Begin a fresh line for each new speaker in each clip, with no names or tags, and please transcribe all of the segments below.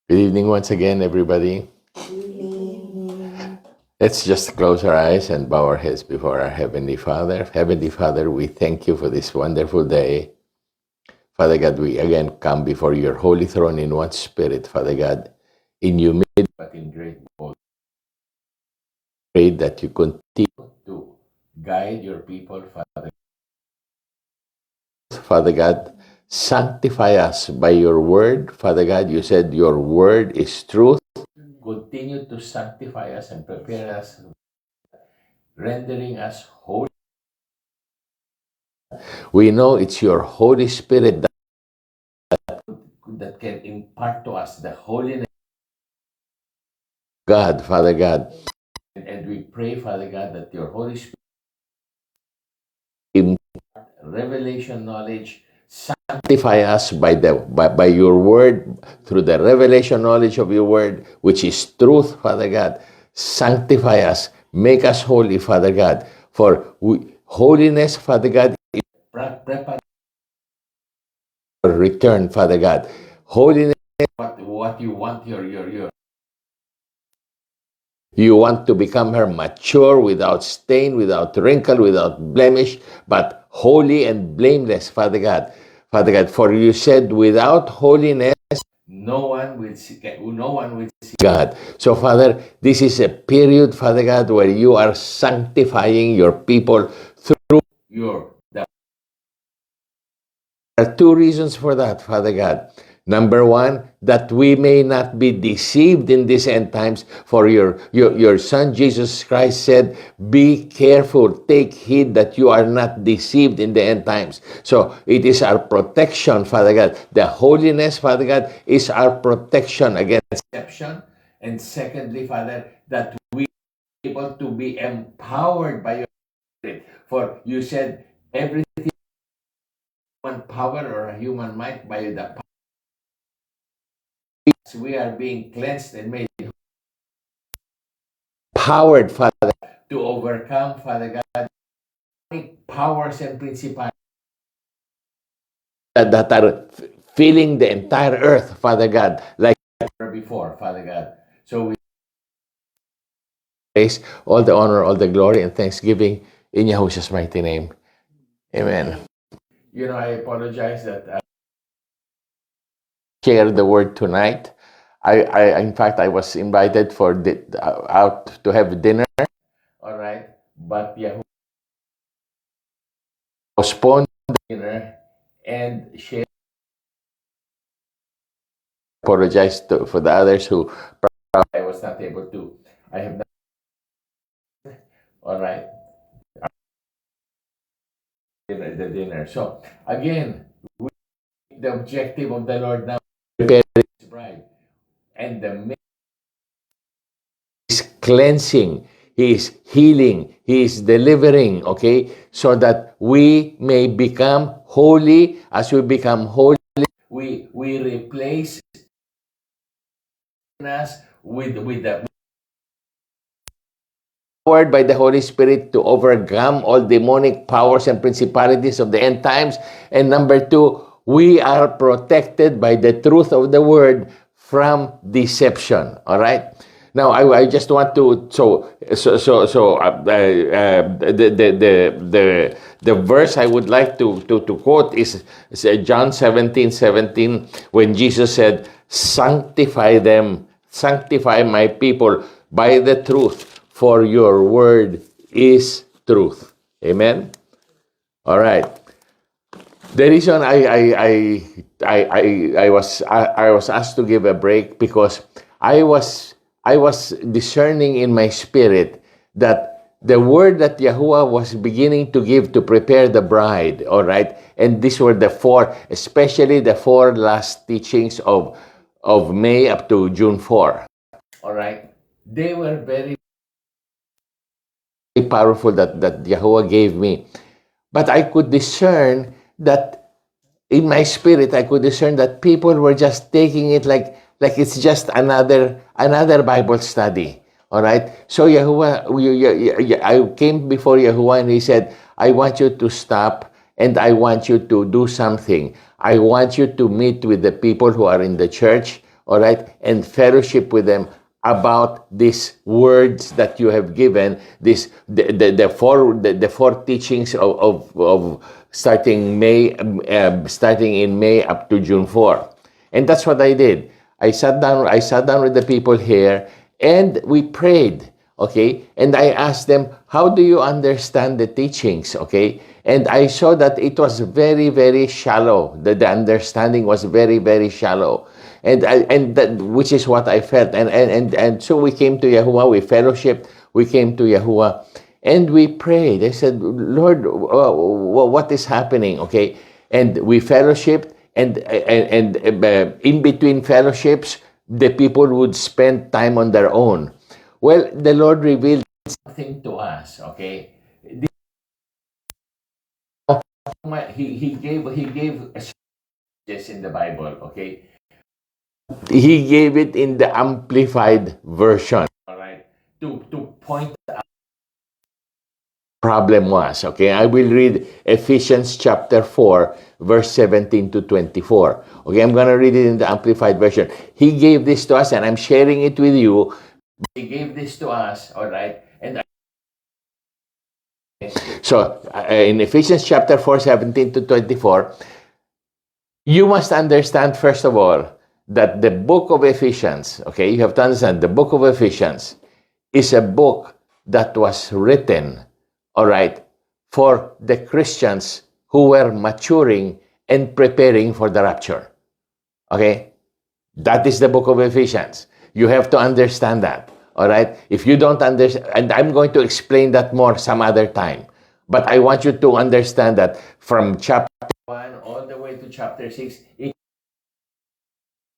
Good evening once again, everybody. Let's just close our eyes and bow our heads before our Heavenly Father. Heavenly Father, we thank you for this wonderful day. Father God, we again come before your holy throne in one spirit, Father God, in humility but in great boldness. Pray that you continue to guide your people, Father. Father God, sanctify us by your word. Father God, you said your word is truth. Continue to sanctify us and prepare us, rendering us holy. We know it's your Holy Spirit that can impart to us the holiness of God, Father God. And we pray, Father God, that your Holy Spirit impart revelation knowledge, sanctify us by your word, through the revelation knowledge of your word, which is truth, Father God. Sanctify us, make us holy, Father God. For holiness, Father God, is preparation for return, Father God. Holiness, what you want your you want to become her mature, without stain, without wrinkle, without blemish, but holy and blameless, Father God. Father God, for you said, without holiness, no one will see God. So, Father, this is a period, Father God, where you are sanctifying your people through your. There are two reasons for that, Father God. Number one, that we may not be deceived in these end times. For your Son Jesus Christ said, be careful, take heed that you are not deceived in the end times. So it is our protection, Father God. The holiness, Father God, is our protection against deception. And secondly, Father, that we are able to be empowered by your Spirit. For you said, everything, human power or a human might, by the we are being cleansed and made powered, Father, to overcome, Father God, powers and principalities that are filling the entire earth, Father God, like never before, Father God. So we praise all the honor, all the glory, and thanksgiving in Yahushua's mighty name. Amen. You know, I apologize that I shared the word tonight. In fact, I was invited for out to have dinner. All right, but Yahoo postponed the dinner and share. Apologize for the others who I was not able to. I have not. All right, the dinner. So again, the objective of the Lord now prepare His bride, and the main is cleansing. He is healing. He is delivering. Okay, so that we may become holy. As we become holy, we replace us with the powered by the Holy Spirit to overcome all demonic powers and principalities of the end times. And number two, we are protected by the truth of the word from deception. All right. Now, I just want to the verse I would like to quote is John 17:17, when Jesus said, "Sanctify them, sanctify my people by the truth, for your word is truth." Amen. All right. The reason I was asked to give a break because I was discerning in my spirit that the word that Yahuwah was beginning to give to prepare the bride, all right, and these were the four, especially the four last teachings of May up to June 4. All right, they were very powerful that Yahuwah gave me, but I could discern that in my spirit, I could discern that people were just taking it like it's just another Bible study. All right. So Yahuwah, I came before Yahuwah and he said, "I want you to stop and I want you to do something. I want you to meet with the people who are in the church. all right, and fellowship with them about these words that you have given, the four teachings of starting starting in May up to June 4. And that's what I did. I sat down with the people here and we prayed, okay? And I asked them, how do you understand the teachings, okay? And I saw that it was very, very shallow. The understanding was very, very shallow. And that, which is what I felt. And so we came to Yahuwah, we fellowshiped, we came to Yahuwah, and we prayed. I said, Lord, what is happening, okay? And we fellowshiped, and in between fellowships, the people would spend time on their own. Well, the Lord revealed something to us, okay? He gave a yes in the Bible, okay? He gave it in the amplified version, all right? To point out problem was, okay? I will read Ephesians chapter 4, verse 17 to 24. Okay, I'm going to read it in the amplified version. He gave this to us, and I'm sharing it with you. He gave this to us, all right? And so, in Ephesians chapter 4, 17 to 24, you must understand, first of all, that the book of Ephesians, okay, you have to understand, the book of Ephesians is a book that was written, all right, for the Christians who were maturing and preparing for the rapture. Okay? That is the book of Ephesians. You have to understand that. All right? If you don't understand, and I'm going to explain that more some other time, but I want you to understand that from chapter 1 all the way to chapter 6, it's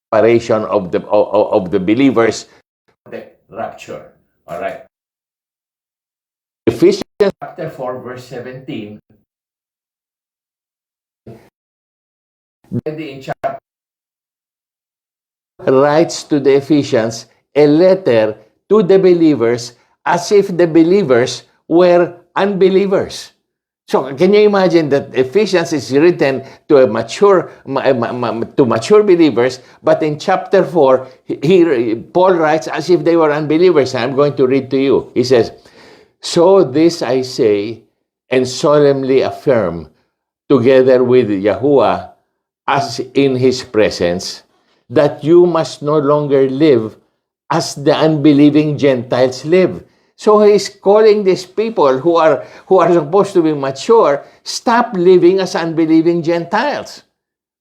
preparation of the believers for the rapture. All right? Ephesians chapter 4, verse 17, in chapter writes to the Ephesians a letter to the believers as if the believers were unbelievers. So can you imagine that Ephesians is written to mature believers, but in chapter 4, Paul writes as if they were unbelievers. I'm going to read to you. He says, "So this I say and solemnly affirm, together with Yahuwah, as in his presence, that you must no longer live as the unbelieving Gentiles live." So he's calling these people who are supposed to be mature, stop living as unbelieving Gentiles.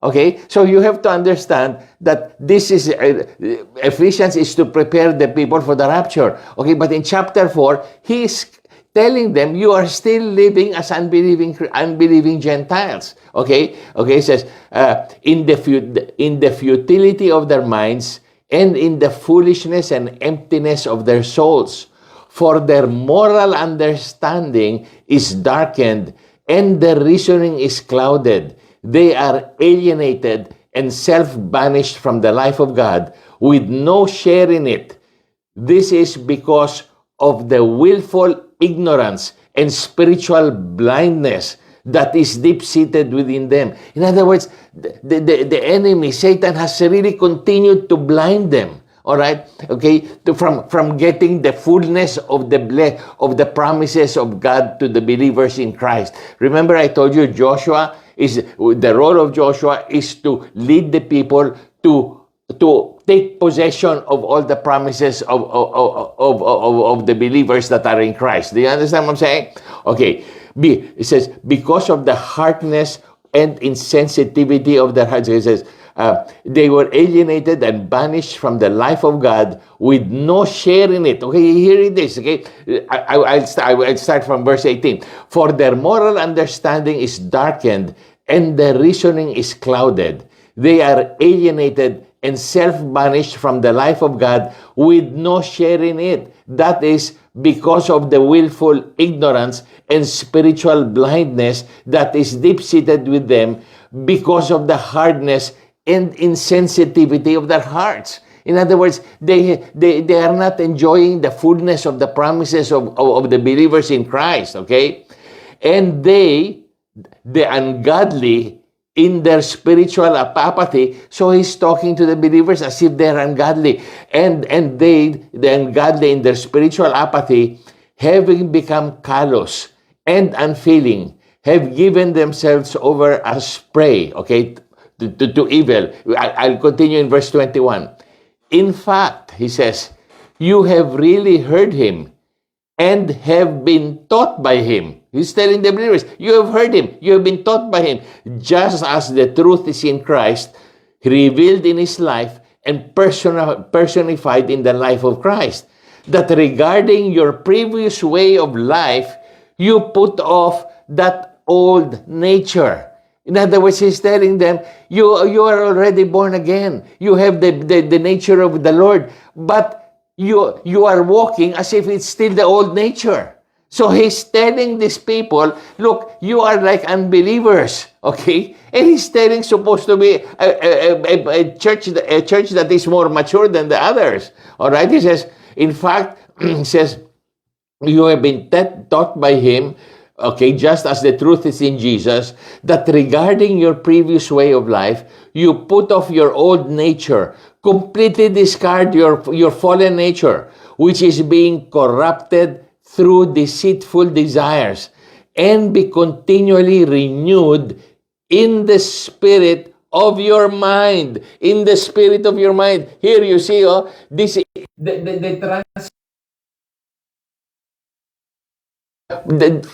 Okay? So you have to understand that this is, Ephesians is to prepare the people for the rapture. Okay? But in chapter 4, he's telling them you are still living as unbelieving Gentiles. Okay? Okay, it says, in the futility of their minds and in the foolishness and emptiness of their souls. For their moral understanding is darkened and their reasoning is clouded. They are alienated and self-banished from the life of God with no share in it. This is because of the willful ignorance and spiritual blindness that is deep-seated within them. In other words, the enemy, Satan, has really continued to blind them. All right, okay, from getting the fullness of the promises of God to the believers in Christ. Remember, I told you the role of Joshua is to lead the people to take possession of all the promises of the believers that are in Christ. Do you understand what I'm saying? Okay, it says, because of the hardness and insensitivity of their hearts, it says, they were alienated and banished from the life of God with no share in it. Okay, here it is. Okay, I'll start from verse 18. For their moral understanding is darkened and their reasoning is clouded. They are alienated and self-banished from the life of God with no share in it. That is because of the willful ignorance and spiritual blindness that is deep-seated with them because of the hardness and insensitivity of their hearts. In other words, they are not enjoying the fullness of the promises of the believers in Christ, okay? And the ungodly, in their spiritual apathy. So he's talking to the believers as if they're ungodly. And the ungodly in their spiritual apathy, having become callous and unfeeling, have given themselves over as prey, okay, to evil. I'll continue in verse 21. In fact, he says, you have really heard him and have been taught by him. He's telling the believers, you have heard him, you have been taught by him, just as the truth is in Christ, revealed in his life and personified in the life of Christ. That regarding your previous way of life, you put off that old nature. In other words, he's telling them, you are already born again. You have the nature of the Lord. But you are walking as if it's still the old nature. So he's telling these people, look, you are like unbelievers, okay? And he's telling supposed to be a church that is more mature than the others. All right? He says, in fact, he says, you have been taught by him, okay, just as the truth is in Jesus, that regarding your previous way of life, you put off your old nature, completely discard your fallen nature, which is being corrupted through deceitful desires, and be continually renewed in the spirit of your mind. In the spirit of your mind. Here you see, this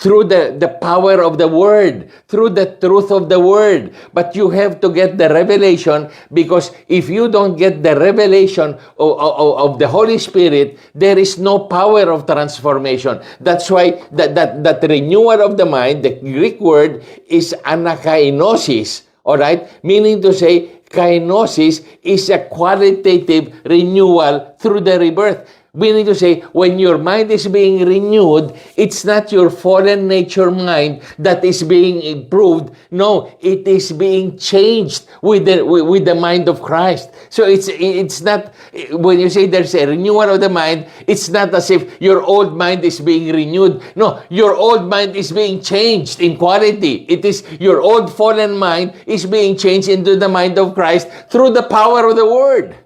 through the power of the word, through the truth of the word. But you have to get the revelation, because if you don't get the revelation of the Holy Spirit, there is no power of transformation. That's why that renewal of the mind, the Greek word is anakainosis, all right? Meaning to say, kainosis is a qualitative renewal through the rebirth. Meaning to say, when your mind is being renewed, it's not your fallen nature mind that is being improved. No, it is being changed with the mind of Christ. So it's not, when you say there's a renewal of the mind, it's not as if your old mind is being renewed. No, your old mind is being changed in quality. It is your old fallen mind is being changed into the mind of Christ through the power of the Word.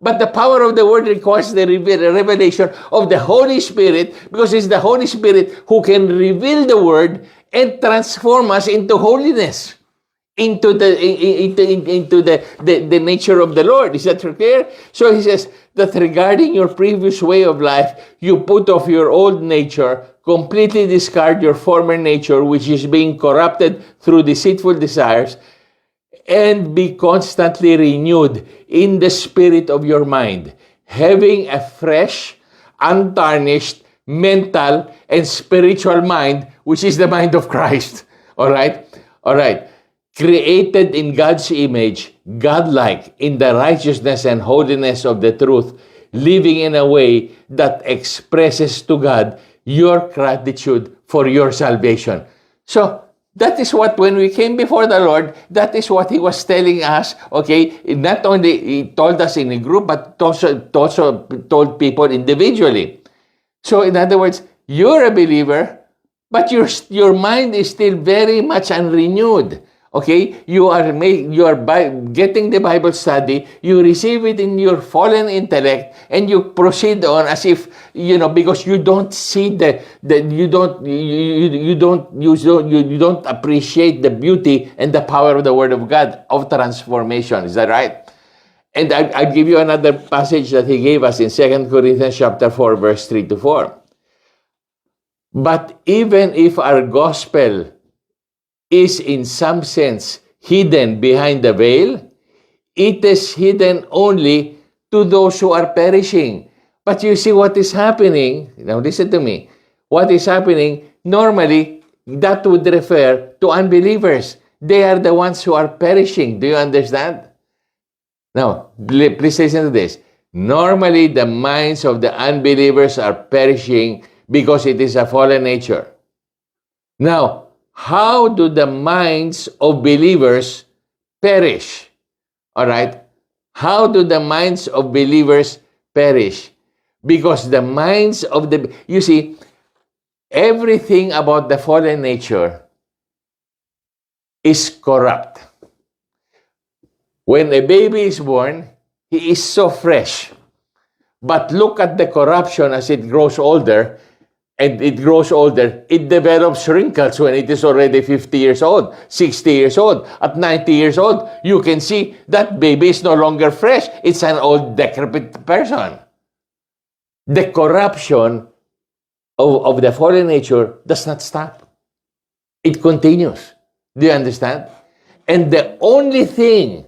But the power of the Word requires the revelation of the Holy Spirit, because it's the Holy Spirit who can reveal the Word and transform us into holiness, into the nature of the Lord. Is that clear? So he says that regarding your previous way of life, you put off your old nature, completely discard your former nature, which is being corrupted through deceitful desires, and be constantly renewed in the spirit of your mind, having a fresh, untarnished, mental, and spiritual mind, which is the mind of Christ. All right? All right. Created in God's image, godlike in the righteousness and holiness of the truth, living in a way that expresses to God your gratitude for your salvation. So, that is what, when we came before the Lord, that is what He was telling us, okay? Not only He told us in a group, but also told people individually. So, in other words, you're a believer, but your mind is still very much unrenewed. Okay, you are getting the Bible study, you receive it in your fallen intellect, and you proceed on as if, because you don't see you don't appreciate the beauty and the power of the Word of God of transformation. Is that right? And I'll give you another passage that he gave us in 2 Corinthians chapter 4, verse 3 to 4. But even if our gospel is in some sense hidden behind the veil, it is hidden only to those who are perishing. But you see what is happening. Now listen to me. What is happening, normally, that would refer to unbelievers. They are the ones who are perishing. Do you understand? Now, please listen to this. Normally, the minds of the unbelievers are perishing because it is a fallen nature. Now, how do the minds of believers perish? All right? How do the minds of believers perish? Because the minds of you see, everything about the fallen nature is corrupt. When a baby is born, he is so fresh. But look at the corruption as it grows older, and it grows older, it develops wrinkles when it is already 50 years old, 60 years old, at 90 years old. You can see that baby is no longer fresh. It's an old, decrepit person. The corruption of the fallen nature does not stop. It continues. Do you understand? And the only thing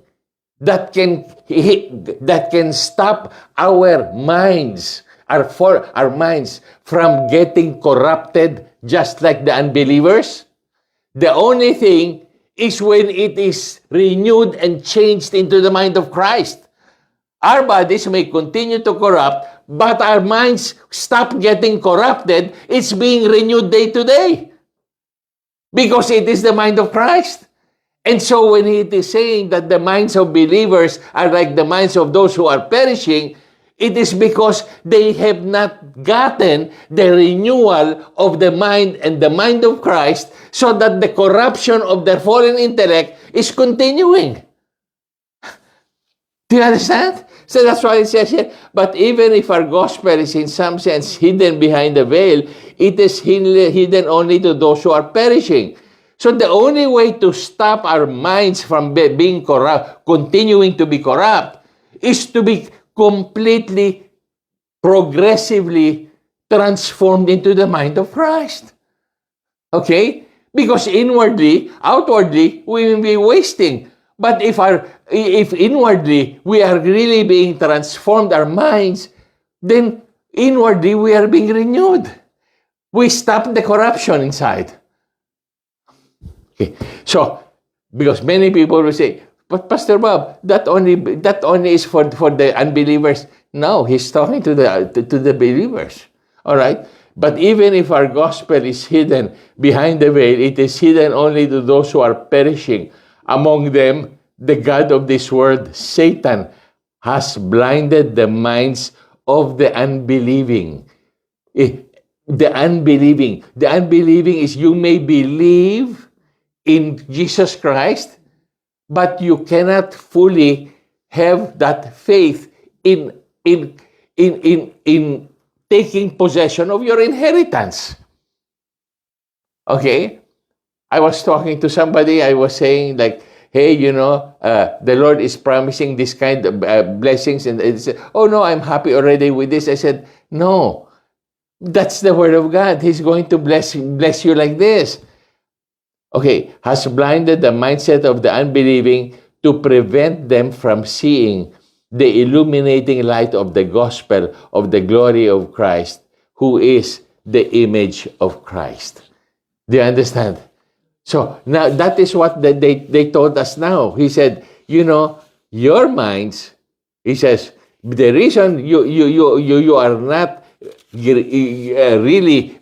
that can stop our minds, our minds from getting corrupted just like the unbelievers, the only thing is when it is renewed and changed into the mind of Christ. Our bodies may continue to corrupt, but our minds stop getting corrupted. It's being renewed day to day because it is the mind of Christ. And so when it is saying that the minds of believers are like the minds of those who are perishing, it is because they have not gotten the renewal of the mind and the mind of Christ, so that the corruption of their fallen intellect is continuing. Do you understand? So that's why it says here, but even if our gospel is in some sense hidden behind the veil, it is hidden only to those who are perishing. So the only way to stop our minds from being corrupt, continuing to be corrupt, is to be completely, progressively transformed into the mind of Christ. Okay? Because outwardly, we will be wasting. But if inwardly we are really being transformed, our minds, then inwardly we are being renewed. We stop the corruption inside. Okay. So, because many people will say, but Pastor Bob, that only is for the unbelievers. No, he's talking to the believers. All right? But even if our gospel is hidden behind the veil, it is hidden only to those who are perishing. Among them, the God of this world, Satan, has blinded the minds of the unbelieving. The unbelieving is you may believe in Jesus Christ, but you cannot fully have that faith in taking possession of your inheritance. Okay? I was talking to somebody, I was saying like, hey, the Lord is promising this kind of blessings, and they said, oh no, I'm happy already with this. I said, no, that's the word of God. He's going to bless you like this. Okay, has blinded the mindset of the unbelieving to prevent them from seeing the illuminating light of the gospel of the glory of Christ, who is the image of Christ. Do you understand? So now that is what they told us now. He said, your minds, he says, the reason you are not really,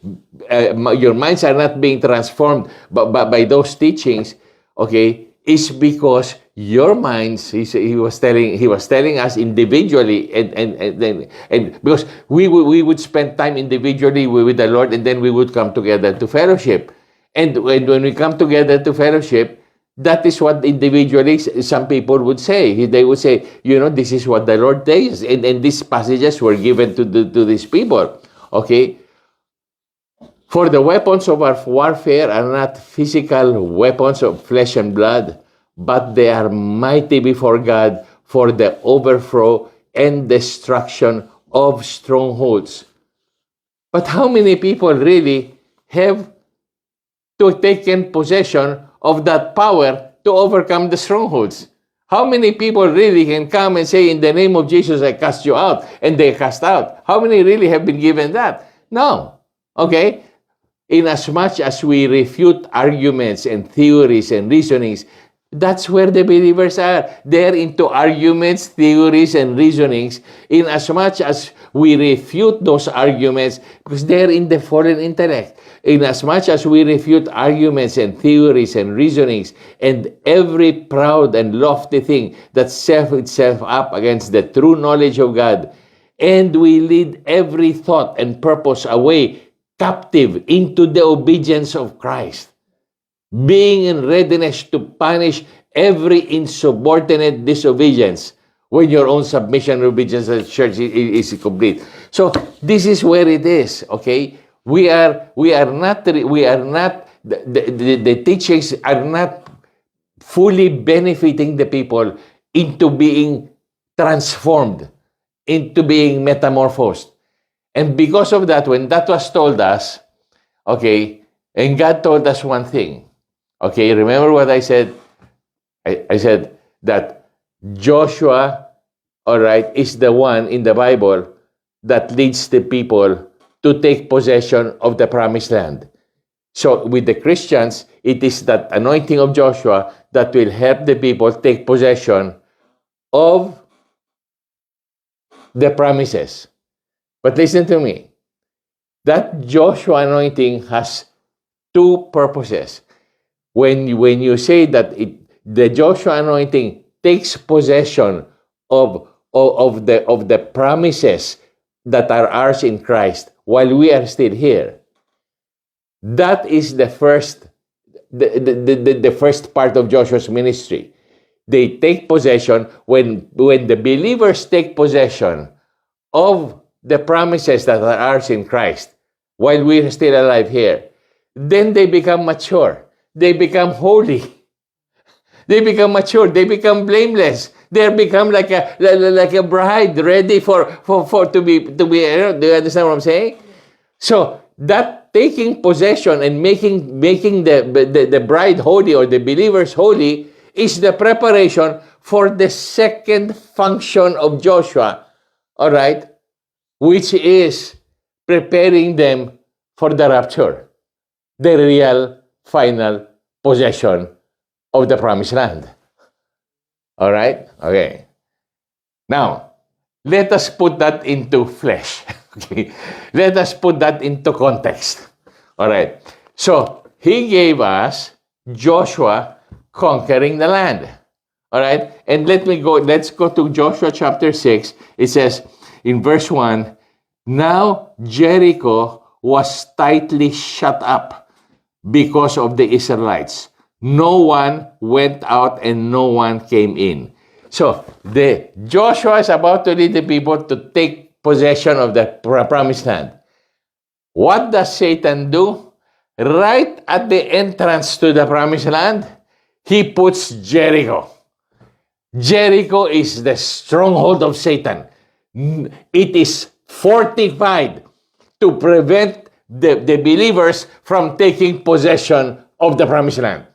your minds are not being transformed by those teachings, okay, is because your minds, he was telling us individually, and because we would spend time individually with the Lord, and then we would come together to fellowship. And when we come together to fellowship, that is what individually some people would say. They would say, this is what the Lord says, and these passages were given to these people. Okay? For the weapons of our warfare are not physical weapons of flesh and blood, but they are mighty before God for the overthrow and destruction of strongholds. But how many people really have taken possession of that power to overcome the strongholds? How many people really can come and say, in the name of Jesus, I cast you out, and they cast out? How many really have been given that? No. Okay? Inasmuch as we refute arguments and theories and reasonings, that's where the believers are. They're into arguments, theories, and reasonings. Inasmuch as we refute those arguments, because they're in the fallen intellect. Inasmuch as we refute arguments and theories and reasonings, and every proud and lofty thing that sets itself up against the true knowledge of God, and we lead every thought and purpose away captive into the obedience of Christ, being in readiness to punish every insubordinate disobedience when your own submission and obedience to the church is complete. So this is where it is, okay? We are not, the teachings are not fully benefiting the people into being transformed, into being metamorphosed. And because of that, when that was told us, okay, and God told us one thing, okay, remember what I said? I said that Joshua, all right, is the one in the Bible that leads the people to take possession of the promised land. So with the Christians, it is that anointing of Joshua that will help the people take possession of the promises. But listen to me. That Joshua anointing has two purposes. When you say that the Joshua anointing takes possession of the promises that are ours in Christ while we are still here, that is the first part of Joshua's ministry. They take possession when the believers take possession of the promises that are ours in Christ while we are still alive here. Then they become mature. They become holy. They become mature. They become blameless. They become like a bride ready to be. Do you understand what I'm saying? So that taking possession and making the bride holy or the believers holy is the preparation for the second function of Joshua, all right, which is preparing them for the rapture, the real final possession of the promised land. All right? Okay. Now, let us put that into flesh. Okay. Let us put that into context. All right. So, he gave us Joshua conquering the land. All right? And let's go to Joshua chapter 6. It says in verse 1, now Jericho was tightly shut up because of the Israelites. No one went out and no one came in. So, Joshua is about to lead the people to take possession of the promised land. What does Satan do? Right at the entrance to the promised land, he puts Jericho. Jericho is the stronghold of Satan. It is fortified to prevent the believers from taking possession of the promised land.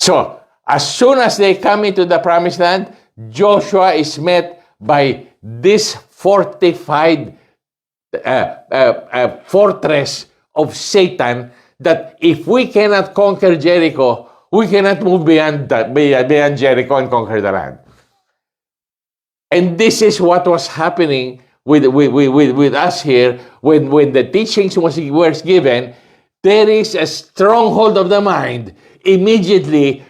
So, as soon as they come into the promised land, Joshua is met by this fortified fortress of Satan that if we cannot conquer Jericho, we cannot move beyond Jericho and conquer the land. And this is what was happening with us here when the teachings were given. There is a stronghold of the mind immediately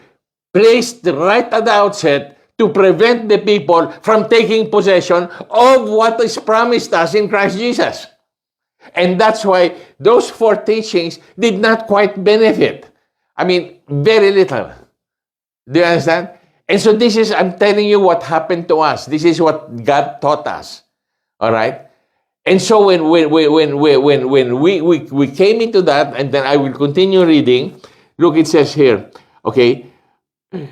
placed right at the outset to prevent the people from taking possession of what is promised us in Christ Jesus. And that's why those four teachings did not quite benefit. I mean, very little. Do you understand? And so this is, I'm telling you what happened to us. This is what God taught us. All right? And so when we came into that, and then I will continue reading. Look, it says here, okay,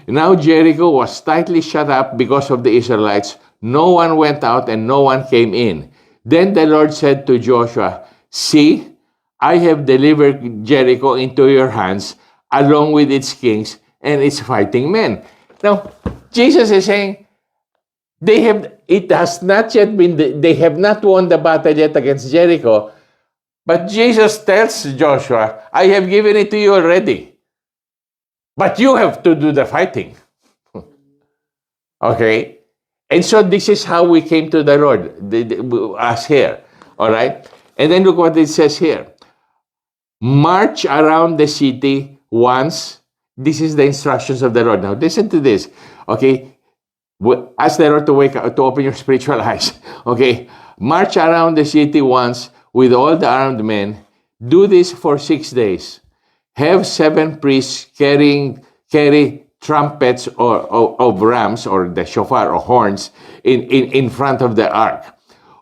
now Jericho was tightly shut up because of the Israelites. No one went out and no one came in. Then the Lord said to Joshua, see, I have delivered Jericho into your hands, along with its kings and its fighting men. Now, Jesus is saying, they have not won the battle yet against Jericho, but Jesus tells Joshua, I have given it to you already. But you have to do the fighting. Okay? And so this is how we came to the Lord, us here. All right? And then look what it says here. March around the city once. This is the instructions of the Lord. Now, listen to this. Okay? Ask the Lord to wake up, to open your spiritual eyes. Okay? March around the city once with all the armed men. Do this for 6 days. Have 7 priests carrying carry trumpets of rams, or the shofar or horns, in front of the ark.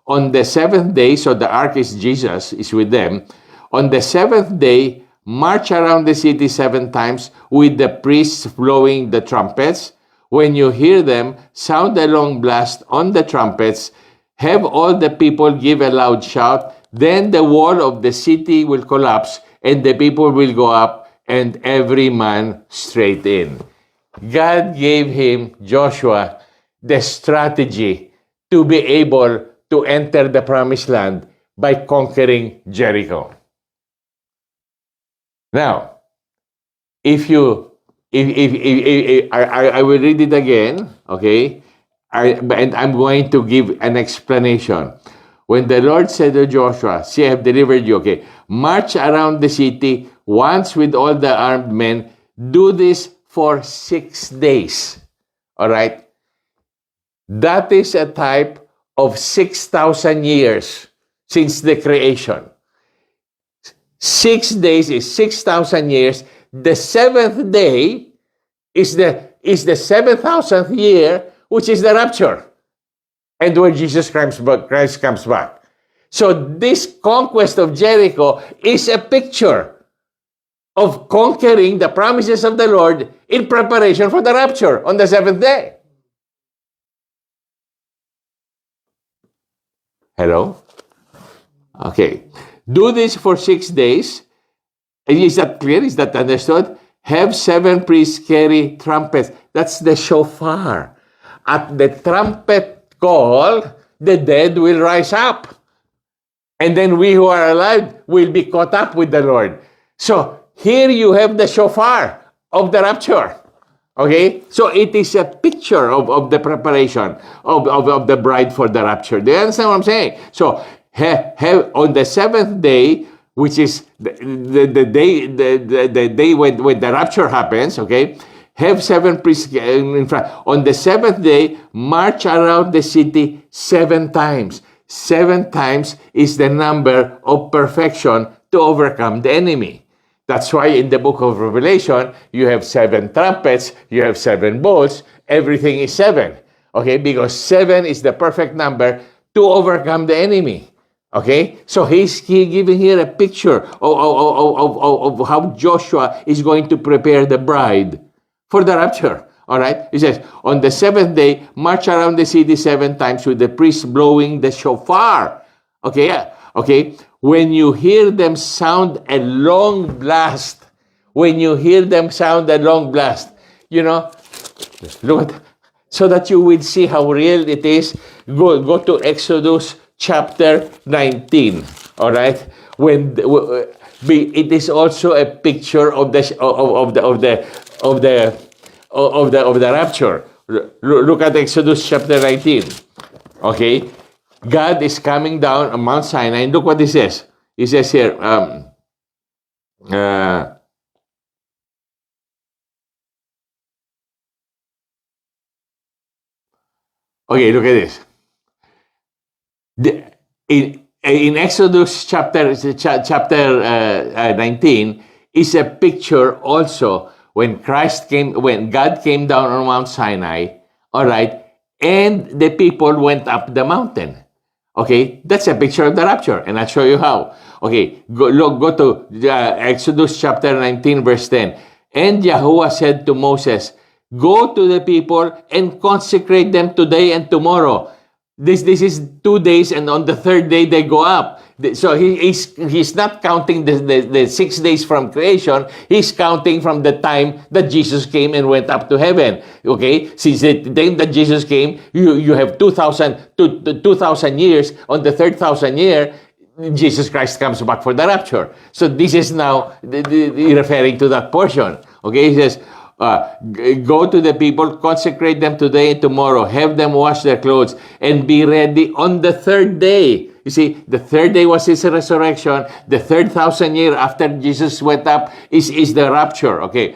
On the seventh day, so the ark is Jesus, is with them. On the seventh day, march around the city 7 times with the priests blowing the trumpets. When you hear them, sound a long blast on the trumpets. Have all the people give a loud shout. Then the wall of the city will collapse, and the people will go up, and every man straight in. God gave him, Joshua, the strategy to be able to enter the promised land by conquering Jericho. Now, if I will read it again, okay? And I'm going to give an explanation. When the Lord said to Joshua, "See, I have delivered you," okay, march around the city once with all the armed men. Do this for 6 days. All right? That is a type of 6,000 years since the creation. 6 days is 6,000 years. The seventh day is the 7,000th year, which is the rapture, and when Jesus Christ comes back. So this conquest of Jericho is a picture of conquering the promises of the Lord in preparation for the rapture on the seventh day. Hello? Okay. Do this for 6 days. Is that clear? Is that understood? Have 7 priests carry trumpets. That's the shofar. At the trumpet call, the dead will rise up. And then we who are alive will be caught up with the Lord. So here you have the shofar of the rapture. Okay? So it is a picture of the preparation of the bride for the rapture. Do you understand what I'm saying? So have on the seventh day, which is the day when the rapture happens, okay? Have 7 priests in front. On the seventh day, march around the city 7 times. 7 times is the number of perfection to overcome the enemy. That's why in the book of Revelation, you have 7 trumpets, you have 7 bowls, everything is 7. Okay, because 7 is the perfect number to overcome the enemy. Okay, so he's giving here a picture of how Joshua is going to prepare the bride for the rapture. All right, he says, on the seventh day, march around the city 7 times with the priests blowing the shofar. Okay, okay. When you hear them sound a long blast, you know, look at, so that you will see how real it is. Go to Exodus chapter 19. All right, it is also a picture of the rapture. Look at Exodus chapter 19. Okay, God is coming down on Mount Sinai, and look what he says. He says here, okay, look at this. In Exodus chapter 19 is a picture also when God came down on Mount Sinai, all right, and the people went up the mountain. Okay, that's a picture of the rapture, and I'll show you how. Okay, go to Exodus chapter 19, verse 10. And Yahuwah said to Moses, "Go to the people and consecrate them today and tomorrow." This is 2 days, and on the third day they go up. So he's not counting the 6 days from creation. He's counting from the time that Jesus came and went up to heaven. Okay, since the time that Jesus came, you have 2,000 years. On the 3,000 year, Jesus Christ comes back for the rapture. So this is now referring to that portion. Okay, he says, go to the people, consecrate them today and tomorrow, have them wash their clothes, and be ready on the third day. You see, the third day was his resurrection. The 3,000 year after Jesus went up is the rapture. Okay,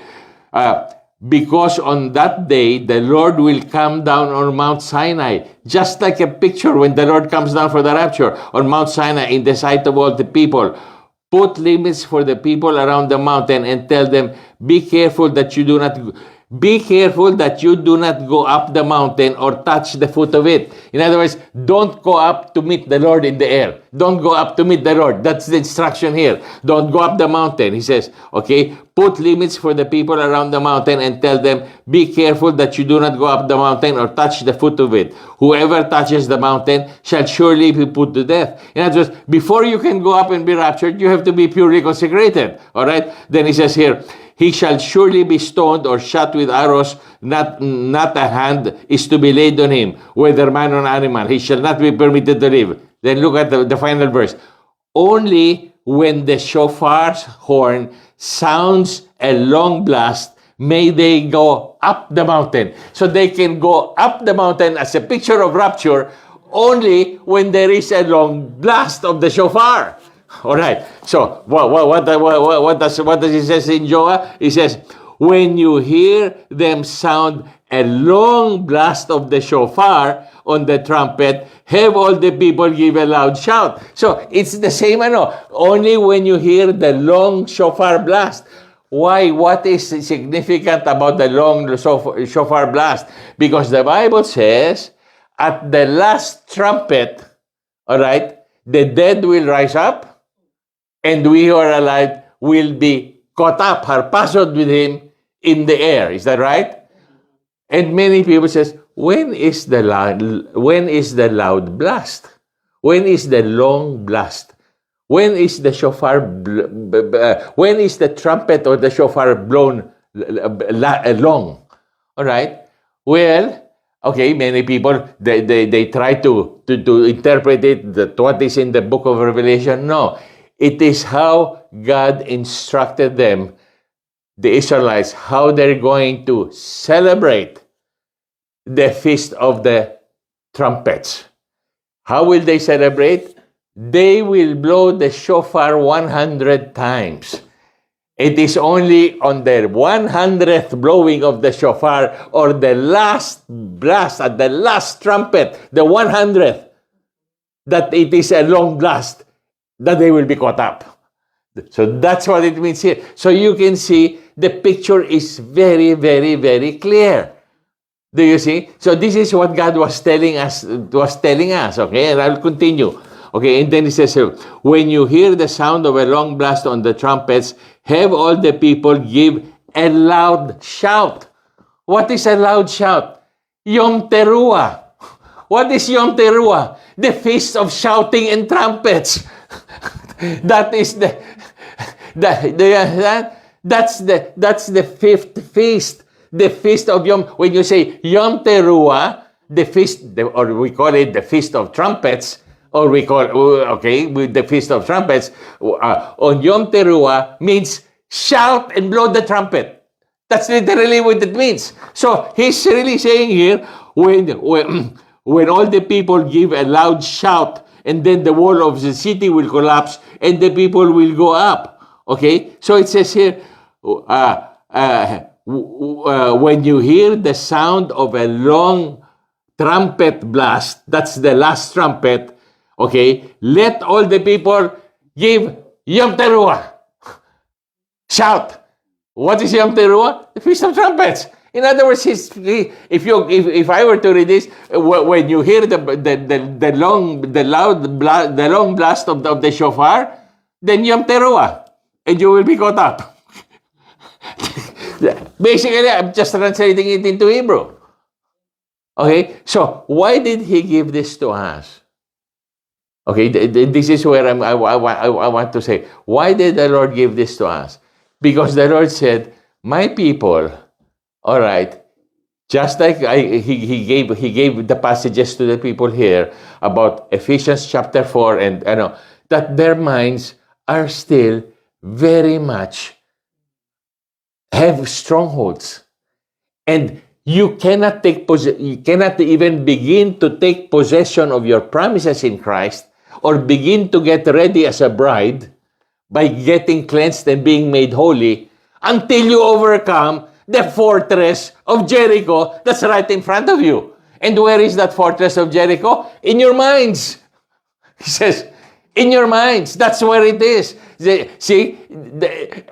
because on that day, the Lord will come down on Mount Sinai, just like a picture when the Lord comes down for the rapture on Mount Sinai in the sight of all the people. Put limits for the people around the mountain and tell them, be careful that you do not go up the mountain or touch the foot of it. In other words, don't go up to meet the Lord in the air. Don't go up to meet the Lord. That's the instruction here. Don't go up the mountain. He says, okay, put limits for the people around the mountain and tell them, be careful that you do not go up the mountain or touch the foot of it. Whoever touches the mountain shall surely be put to death. In other words, before you can go up and be raptured, you have to be purely consecrated. All right? Then he says here, he shall surely be stoned or shot with arrows, not a hand is to be laid on him, whether man or animal. He shall not be permitted to live. Then look at the final verse. Only when the shofar's horn sounds a long blast, may they go up the mountain. So they can go up the mountain as a picture of rapture only when there is a long blast of the shofar. All right. So what does he say in Joah? He says, when you hear them sound a long blast of the shofar on the trumpet, have all the people give a loud shout. So it's the same, only when you hear the long shofar blast. Why? What is significant about the long shofar blast? Because the Bible says, at the last trumpet, all right, the dead will rise up, and we who are alive will be caught up, harpassed with him in the air. Is that right? And many people says, when is the loud blast? When is the long blast? When is the shofar? When is the trumpet or the shofar blown long? All right. Well, okay. Many people they try to interpret it that what is in the book of Revelation. No. It is how God instructed them, the Israelites, how they're going to celebrate the Feast of the Trumpets. How will they celebrate? They will blow the shofar 100 times. It is only on the 100th blowing of the shofar or the last blast at the last trumpet, the 100th, that it is a long blast, that they will be caught up. So that's what it means here. So you can see the picture is very, very, very clear. Do you see? So this is what God was telling us, okay? And I'll continue. Okay, and then he says, when you hear the sound of a long blast on the trumpets, have all the people give a loud shout. What is a loud shout? Yom Teruah. What is Yom Teruah? The feast of shouting and trumpets. That's the fifth feast, the feast of Yom. When you say Yom Teruah, the feast, or we call it the Feast of Trumpets, or we call with the Feast of Trumpets on Yom Teruah means shout and blow the trumpet. That's literally what it means. So he's really saying here when all the people give a loud shout, and then the wall of the city will collapse and the people will go up. Okay? So it says here, when you hear the sound of a long trumpet blast, that's the last trumpet, okay, let all the people give Yom Teruah. Shout. What is Yom Teruah? The Feast of Trumpets. In other words, if I were to read this, when you hear the long blast of the shofar, then Yom Teruah, and you will be caught up. Basically, I'm just translating it into Hebrew. Okay, so why did he give this to us? Okay, this is where I want to say, why did the Lord give this to us? Because the Lord said, my people, all right, just like he gave the passages to the people here about Ephesians chapter 4, and that their minds are still very much have strongholds, and you cannot even begin to take possession of your promises in Christ or begin to get ready as a bride by getting cleansed and being made holy until you overcome the fortress of Jericho that's right in front of you. And where is that fortress of Jericho? In your minds. He says, in your minds. That's where it is. See,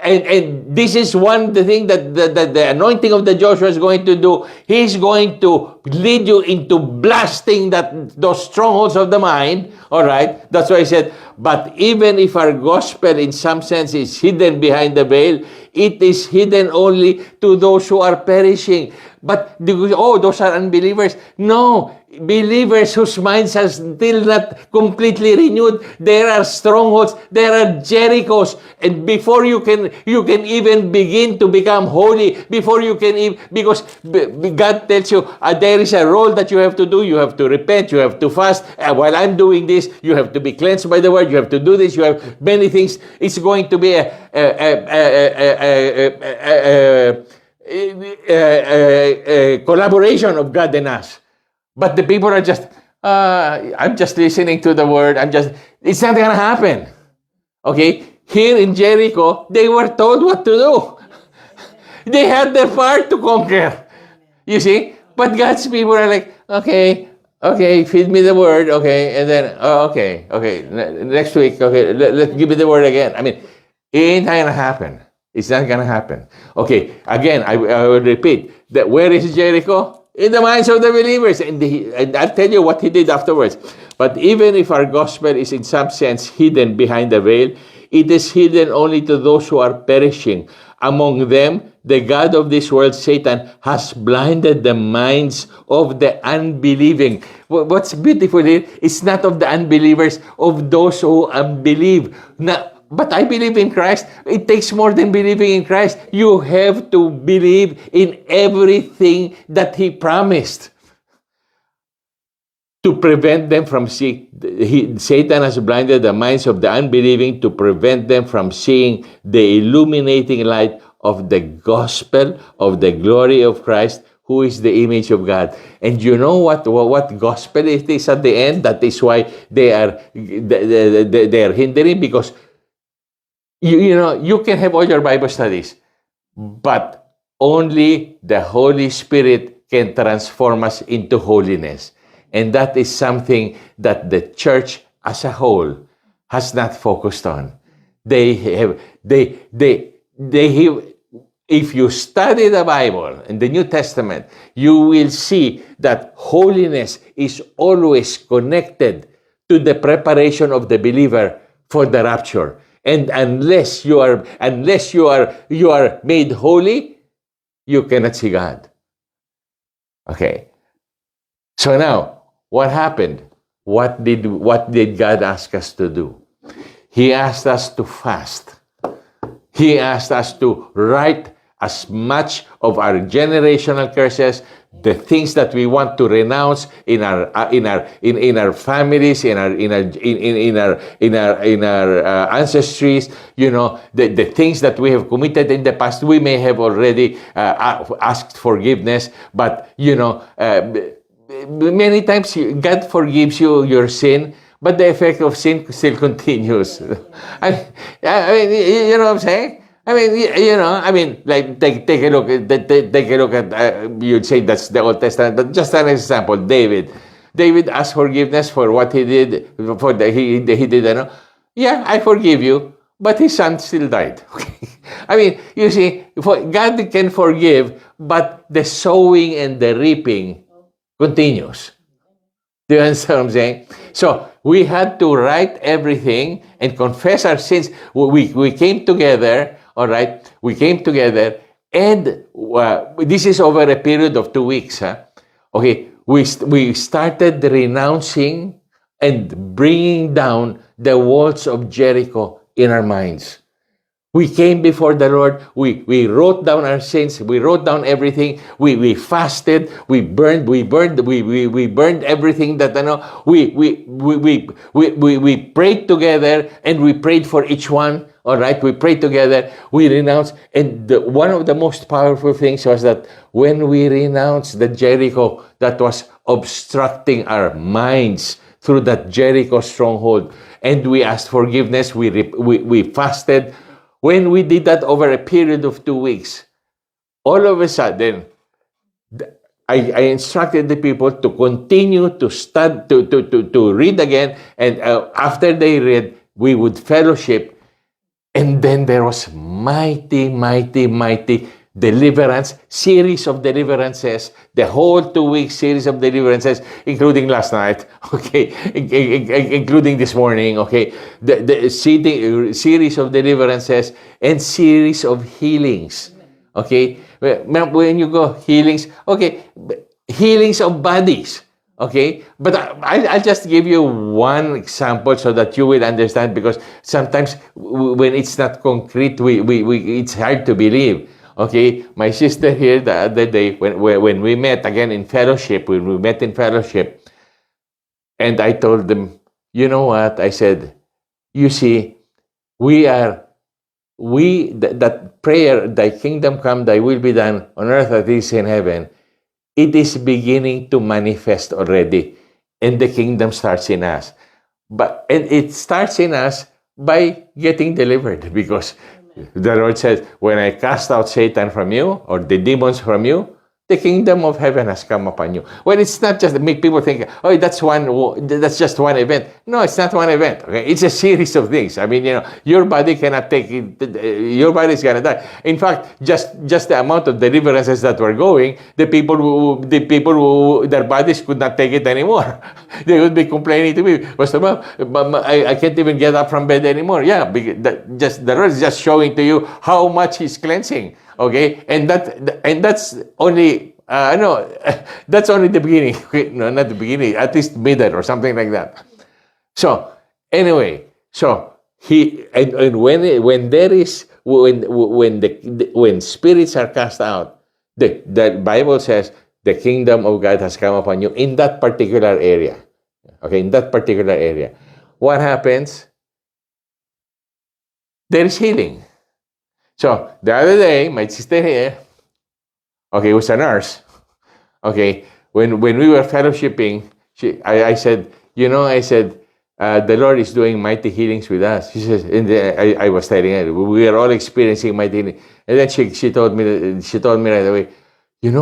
and this is the thing that the anointing of the Joshua is going to do. He's going to lead you into blasting those strongholds of the mind. All right, that's why I said. But even if our gospel, in some sense, is hidden behind the veil, it is hidden only to those who are perishing. But those are unbelievers. No, believers whose minds are still not completely renewed. There are strongholds, there are Jerichos, and before you can even begin to become holy, before you can even, because God tells you there is a role that you have to do. You have to repent, you have to fast. While I'm doing this, you have to be cleansed by the word. You have to do this. You have many things. It's going to be a collaboration of God and us. But the people are just, I'm just listening to the word. It's not going to happen. Okay? Here in Jericho, they were told what to do. They had their part to conquer. You see? But God's people are like, okay, feed me the word, okay, and then, okay, next week, okay, let's give me the word again. I mean, it ain't going to happen. It's not going to happen. Okay, again, I will repeat that where is Jericho? In the minds of the believers. And I'll tell you what he did afterwards. But even if our gospel is in some sense hidden behind the veil, it is hidden only to those who are perishing. Among them, the God of this world, Satan, has blinded the minds of the unbelieving. What's beautiful here, it's not of the unbelievers, of those who unbelieve. Now, but I believe in Christ. It takes more than believing in Christ. You have to believe in everything that He promised to prevent them from seeing. Satan has blinded the minds of the unbelieving to prevent them from seeing the illuminating light of the gospel of the glory of Christ, who is the image of God. And you know what gospel it is at the end? That is why they are hindering, because you can have all your Bible studies, but only the Holy Spirit can transform us into holiness. And that is something that the church as a whole has not focused on. If you study the Bible in the New Testament, you will see that holiness is always connected to the preparation of the believer for the rapture. And unless you are made holy, you cannot see God. Okay. So now, what happened? What did God ask us to do? He asked us to fast. He asked us to write as much of our generational curses, the things that we want to renounce in our families, in our ancestries, the things that we have committed in the past. We may have already asked forgiveness, but many times God forgives you your sin, but the effect of sin still continues. I mean, you know what I'm saying? Like take a look at, you'd say that's the Old Testament, but just an example, David asked forgiveness for what he did, he did, yeah, I forgive you, but his son still died. Okay? You see, God can forgive, but the sowing and the reaping continues. Do you understand what I'm saying? So we had to write everything and confess our sins. We came together. All right, we came together, and this is over a period of 2 weeks. Okay, we started renouncing and bringing down the walls of Jericho in our minds. We came before the Lord. We wrote down our sins. We wrote down everything. We fasted. We burned everything that we prayed together, and we prayed for each one. All right, we prayed together, we renounced, and one of the most powerful things was that when we renounced the Jericho that was obstructing our minds through that Jericho stronghold, and we asked forgiveness, we fasted. When we did that over a period of 2 weeks, all of a sudden, I instructed the people to continue to study, to read again, and after they read, we would fellowship. And then there was mighty, mighty, mighty deliverance, series of deliverances, the whole 2 week series of deliverances, including last night, okay, including this morning, okay, the series of deliverances and series of healings, okay. When you go healings, okay, healings of bodies. Okay, but I'll just give you one example so that you will understand, because sometimes when it's not concrete, it's hard to believe. Okay, my sister here the other day, when we met again in fellowship, and I told them, you know what? I said, you see, that prayer, thy kingdom come, thy will be done on earth as it is in heaven, it is beginning to manifest already, and the kingdom starts in us. And it starts in us by getting delivered, because the Lord says, when I cast out Satan from you, or the demons from you, the kingdom of heaven has come upon you. Well, it's not just make people think, oh, that's just one event. No, it's not one event. Okay, it's a series of things. I mean, your body cannot take it. Your body is gonna die. In fact, just the amount of deliverances that were going, the people who their bodies could not take it anymore. They would be complaining to me, Pastor Mom, I can't even get up from bed anymore. Yeah, because the Lord is just showing to you how much He's cleansing. Okay, and that's only no, that's only the beginning. No, not the beginning. At least middle or something like that. So anyway, and when there is when spirits are cast out, the Bible says the kingdom of God has come upon you in that particular area. Okay, in that particular area, what happens? There is healing. So the other day, my sister here, okay, was a nurse. Okay, when we were fellowshipping, I said, the Lord is doing mighty healings with us. She says, I was telling her, we are all experiencing mighty healing. And then she told me right away,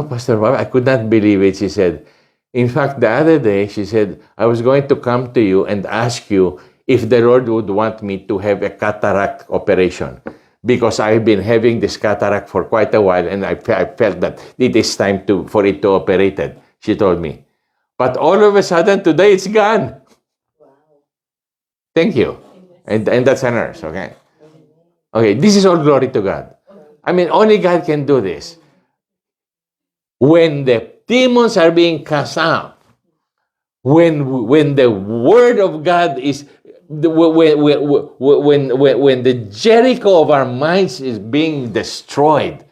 Pastor Bob, I could not believe it. She said, in fact, the other day, she said, I was going to come to you and ask you if the Lord would want me to have a cataract operation, because I've been having this cataract for quite a while, and I felt that it is time for it to operate it, she told me. But all of a sudden, today, it's gone. Wow. Thank you. And that's a nurse, okay? Okay, this is all glory to God. I mean, only God can do this. When the demons are being cast out, when the word of God is, when the Jericho of our minds is being destroyed,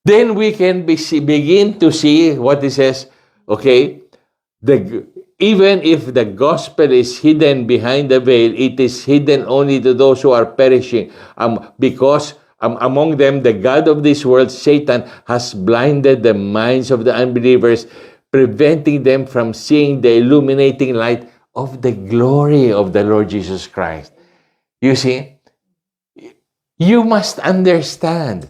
then we can begin to see what it says. Okay, even if the gospel is hidden behind the veil, it is hidden only to those who are perishing, because among them the God of this world, Satan, has blinded the minds of the unbelievers, preventing them from seeing the illuminating light of the glory of the Lord Jesus Christ. You see, you must understand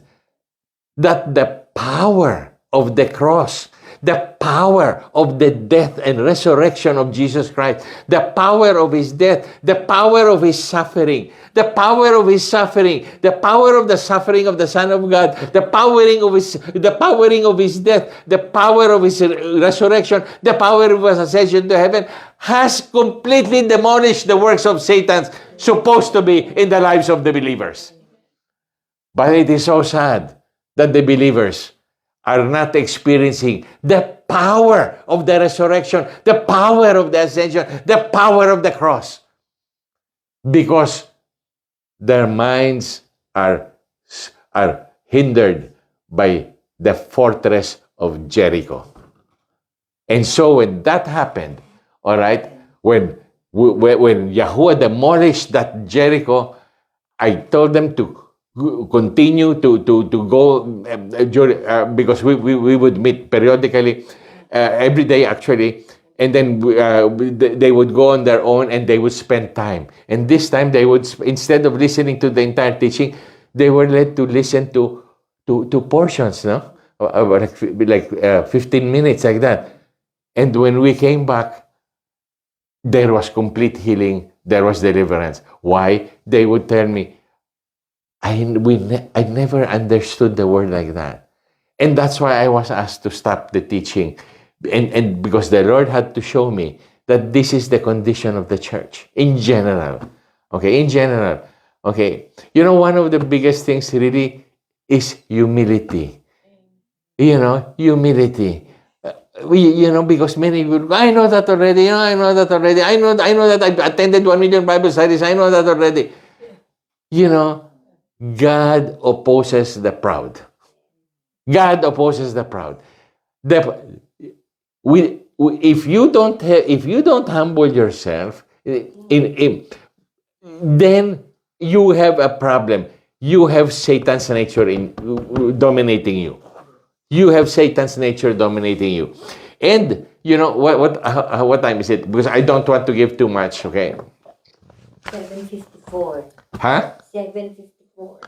that the power of the cross, the power of the death and resurrection of Jesus Christ, the power of His death, the power of His suffering, the power of His suffering, the power of the suffering of the Son of God, the powering of His death, the power of His resurrection, the power of His ascension to heaven, has completely demolished the works of Satan supposed to be in the lives of the believers. But it is so sad that the believers are not experiencing the power of the resurrection, the power of the ascension, the power of the cross, because their minds are hindered by the fortress of Jericho. And so when that happened, all right, when Yahuwah demolished that Jericho, I told them to continue to go because we would meet periodically, every day actually, and then they would go on their own and they would spend time. And this time they would, instead of listening to the entire teaching, they were led to listen to portions, no, like 15 minutes like that. And when we came back, there was complete healing, there was deliverance. Why? They would tell me, I never understood the word like that. And that's why I was asked to stop the teaching. And because the Lord had to show me that this is the condition of the church in general. Okay, in general. Okay. You know, one of the biggest things really is humility. You know, humility. Because many people, I know that already, I know that already. I know that I've attended 1 million Bible studies. I know that already. You know, God opposes the proud. God opposes the proud. If you don't humble yourself, then you have a problem. You have Satan's nature dominating you. You have Satan's nature dominating you. And you know what time is it? Because I don't want to give too much. Okay.
7:54.
Huh?
7:54.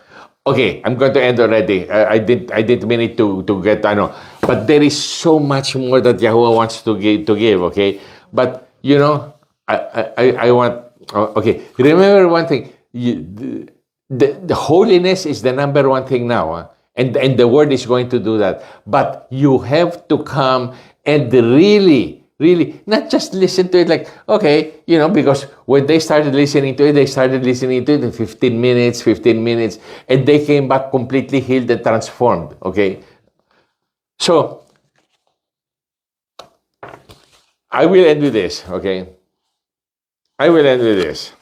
Okay, I'm going to end already. I didn't mean it to get but there is so much more that Yahuwah wants to give. Okay, but you know, I want. Okay, remember one thing. The holiness is the number one thing now, and the word is going to do that. But you have to come and really not just listen to it like, okay, because when they started listening to it in 15 minutes, and they came back completely healed and transformed. Okay, so I will end with this. Okay, I will end with this.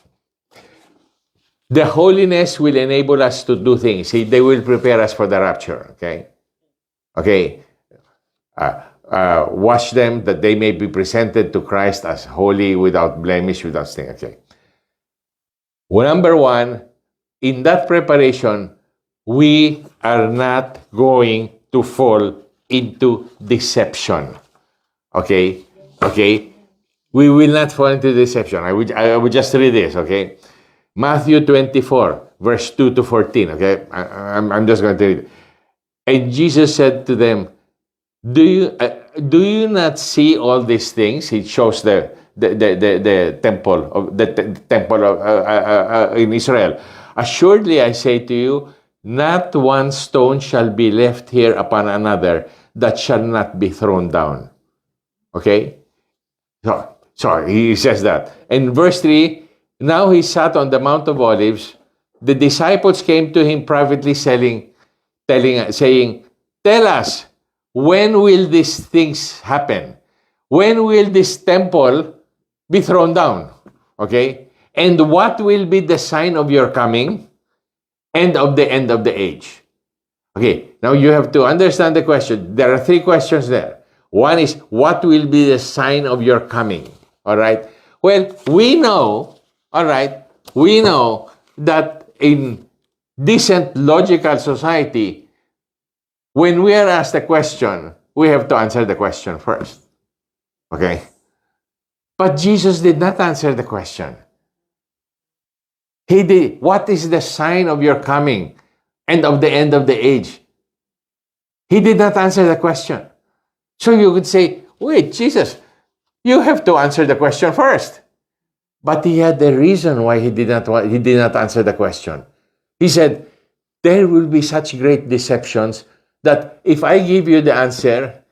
The holiness will enable us to do things. They will prepare us for the rapture. Okay. Wash them that they may be presented to Christ as holy, without blemish, without stain. Okay. Well, number one, in that preparation, we are not going to fall into deception. Okay. We will not fall into deception. I would just read this. Okay. Matthew 24, verse 2 to 14. Okay. I'm just going to read it. And Jesus said to them, Do you not see all these things? He shows the temple of the temple of in Israel. Assuredly, I say to you, not one stone shall be left here upon another that shall not be thrown down. Okay, so he says that. In verse 3, now he sat on the Mount of Olives. The disciples came to him privately, saying, "Tell us, when will these things happen? When will this temple be thrown down?" Okay? And what will be the sign of your coming and of the end of the age? Okay, now you have to understand the question. There are three questions there. One is, what will be the sign of your coming? All right? Well, we know that in decent logical society, when we are asked a question, we have to answer the question first. Okay? But Jesus did not answer the question. He did. What is the sign of your coming and of the end of the age? He did not answer the question. So you could say, wait, Jesus, you have to answer the question first. But he had the reason why he did not answer the question. He said, there will be such great deceptions that if I give you the answer,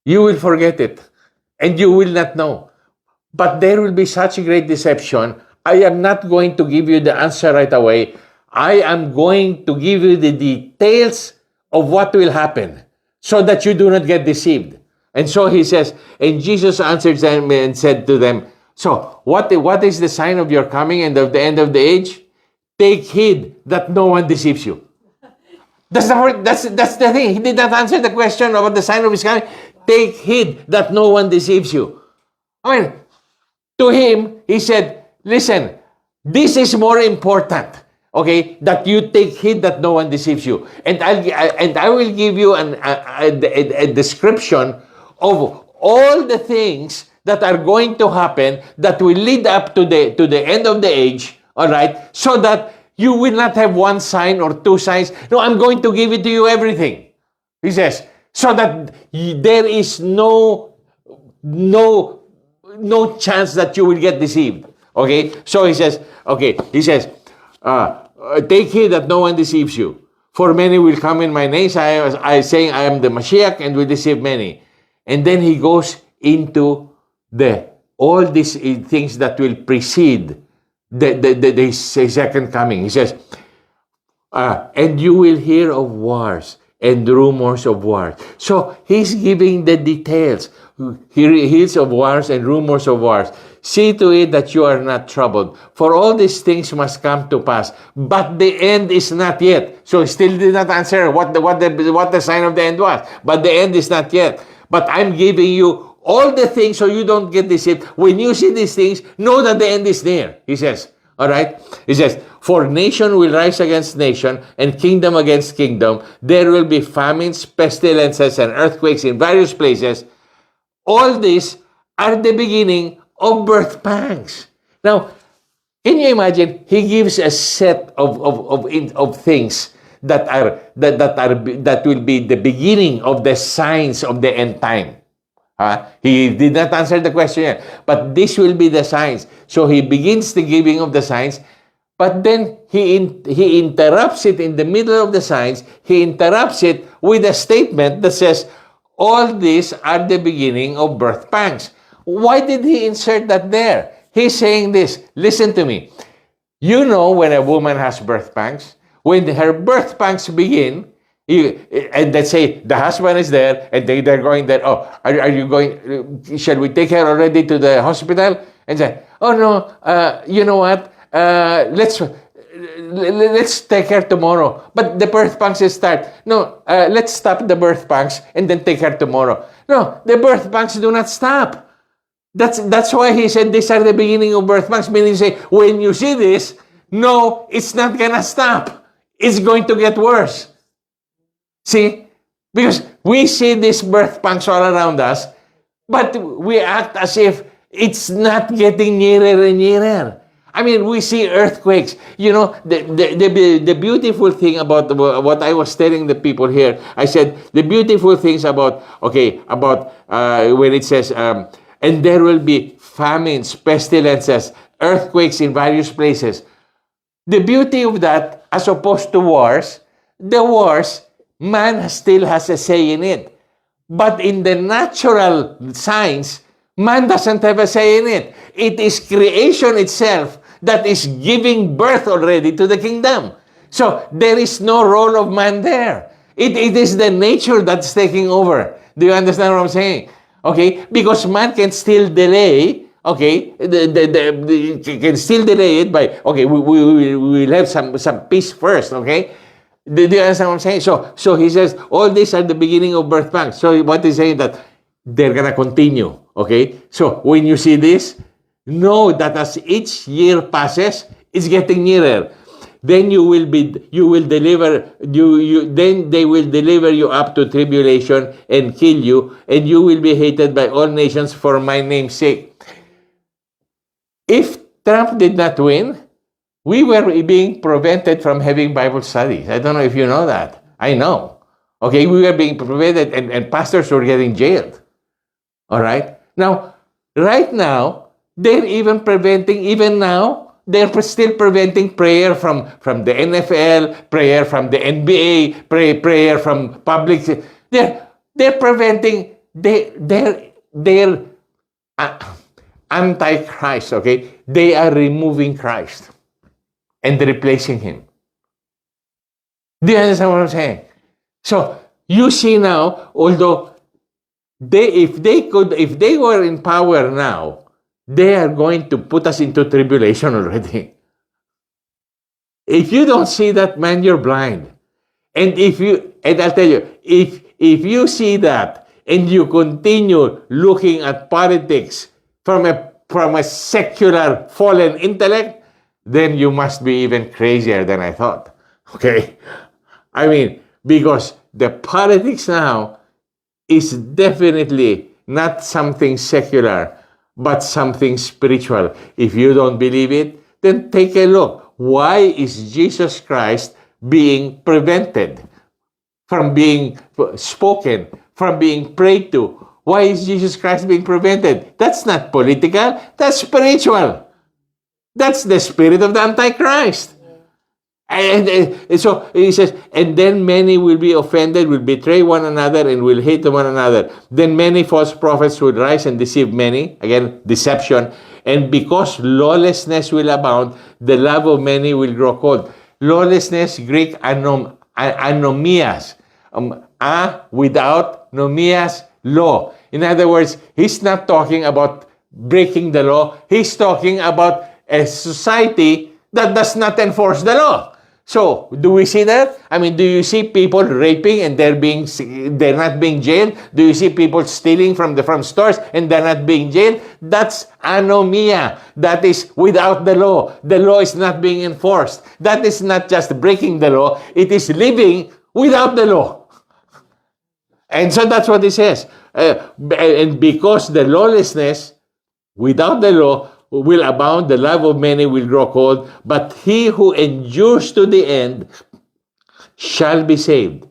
you will forget it and you will not know. But there will be such a great deception. I am not going to give you the answer right away. I am going to give you the details of what will happen so that you do not get deceived. And so he says, and Jesus answered them and said to them, so what is the sign of your coming and of the end of the age? Take heed that no one deceives you. That's the thing. He did not answer the question about the sign of his coming. Take heed that no one deceives you. I mean, to him, he said, listen, this is more important, okay, that you take heed that no one deceives you. And I will give you a description of all the things that are going to happen that will lead up to the end of the age, all right, so that you will not have one sign or two signs. No, I'm going to give it to you everything. He says, so that there is no no chance that you will get deceived. Okay? So he says, take heed that no one deceives you. For many will come in my name, I saying I am the Mashiach, and will deceive many. And then he goes into all these things that will precede the second coming. He says, and you will hear of wars and rumors of wars. So he's giving the details. He hears of wars and rumors of wars. See to it that you are not troubled, for all these things must come to pass, but the end is not yet. So he still did not answer what the sign of the end was. But the end is not yet. But I'm giving you all the things so you don't get deceived. When you see these things, know that the end is near, he says. All right? He says, for nation will rise against nation, and kingdom against kingdom. There will be famines, pestilences, and earthquakes in various places. All these are the beginning of birth pangs. Now, can you imagine? He gives a set of things that will be the beginning of the signs of the end time. He did not answer the question yet, but this will be the signs. So he begins the giving of the signs, but then he interrupts it in the middle of the signs. He interrupts it with a statement that says, all these are the beginning of birth pangs. Why did he insert that there? He's saying this. Listen to me. You know when a woman has birth pangs, when her birth pangs begin, and let's say the husband is there, and they're going there. Oh, are you going? Shall we take her already to the hospital? And say, oh no, you know what? Let's take her tomorrow. But the birth pangs start. No, let's stop the birth pangs and then take her tomorrow. No, the birth pangs do not stop. That's why he said these are the beginning of birth pangs. Meaning, say when you see this, no, it's not gonna stop. It's going to get worse. See? Because we see these birth pangs all around us, but we act as if it's not getting nearer and nearer. I mean, we see earthquakes. You know, the beautiful thing about what I was telling the people here, I said, the beautiful things about when it says, and there will be famines, pestilences, earthquakes in various places. The beauty of that, as opposed to wars, the wars, man still has a say in it. But in the natural signs, man doesn't have a say in it. It is creation itself that is giving birth already to the kingdom. So there is no role of man there. It is the nature that's taking over. Do you understand what I'm saying? Okay? Because man can still delay. Okay, can still delay it by, okay, we will have some peace first, okay? Do you understand what I'm saying? So he says, all these are the beginning of birth pangs. So what he's saying that they're gonna continue, okay? So when you see this, know that as each year passes, it's getting nearer. Then then they will deliver you up to tribulation and kill you, and you will be hated by all nations for my name's sake. If Trump did not win, we were being prevented from having Bible studies. I don't know if you know that. I know. Okay, we were being prevented, and pastors were getting jailed. All right? Now, right now, they're even preventing, even now, they're still preventing prayer from the NFL, prayer from the NBA, prayer from public. They're preventing, they're anti-Christ, okay? They are removing Christ and replacing him. Do you understand what I'm saying? So, you see now, although if they were in power now, they are going to put us into tribulation already. If you don't see that, man, you're blind. And I'll tell you, if you see that and you continue looking at politics from a secular fallen intellect, then you must be even crazier than I thought. Okay? I mean, because the politics now is definitely not something secular, but something spiritual. If you don't believe it, then take a look. Why is Jesus Christ being prevented from being spoken, from being prayed to? Why is Jesus Christ being prevented? That's not political. That's spiritual. That's the spirit of the Antichrist. And so he says, and then many will be offended, will betray one another, and will hate one another. Then many false prophets will rise and deceive many. Again, deception. And because lawlessness will abound, the love of many will grow cold. Lawlessness, Greek, anomias. Without, nomias, law. In other words, he's not talking about breaking the law. He's talking about a society that does not enforce the law. So, do we see that? I mean, do you see people raping and they're not being jailed? Do you see people stealing from stores and they're not being jailed? That's anomia. That is without the law. The law is not being enforced. That is not just breaking the law. It is living without the law. And so that's what he says. And because the lawlessness without the law will abound, the love of many will grow cold, but he who endures to the end shall be saved.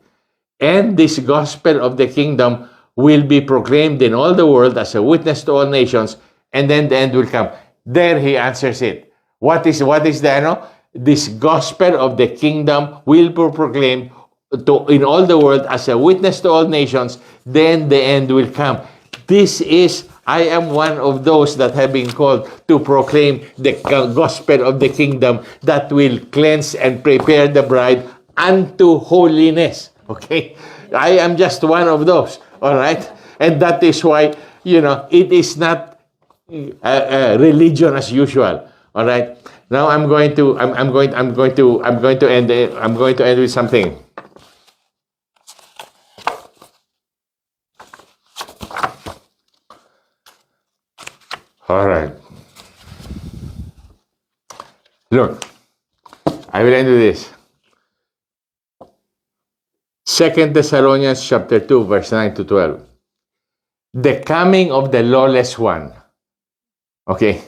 And this gospel of the kingdom will be proclaimed in all the world as a witness to all nations, and then the end will come. There he answers it. What is the This gospel of the kingdom will be proclaimed in all the world as a witness to all nations, then the end will come. I am one of those that have been called to proclaim the gospel of the kingdom that will cleanse and prepare the bride unto holiness. Okay? I am just one of those. All right? And that is why, it is not religion as usual. All right? Now I'm going to end with something. All right. Look, I will end with this. 2 Thessalonians chapter 2, verse 9 to 12. The coming of the lawless one. Okay,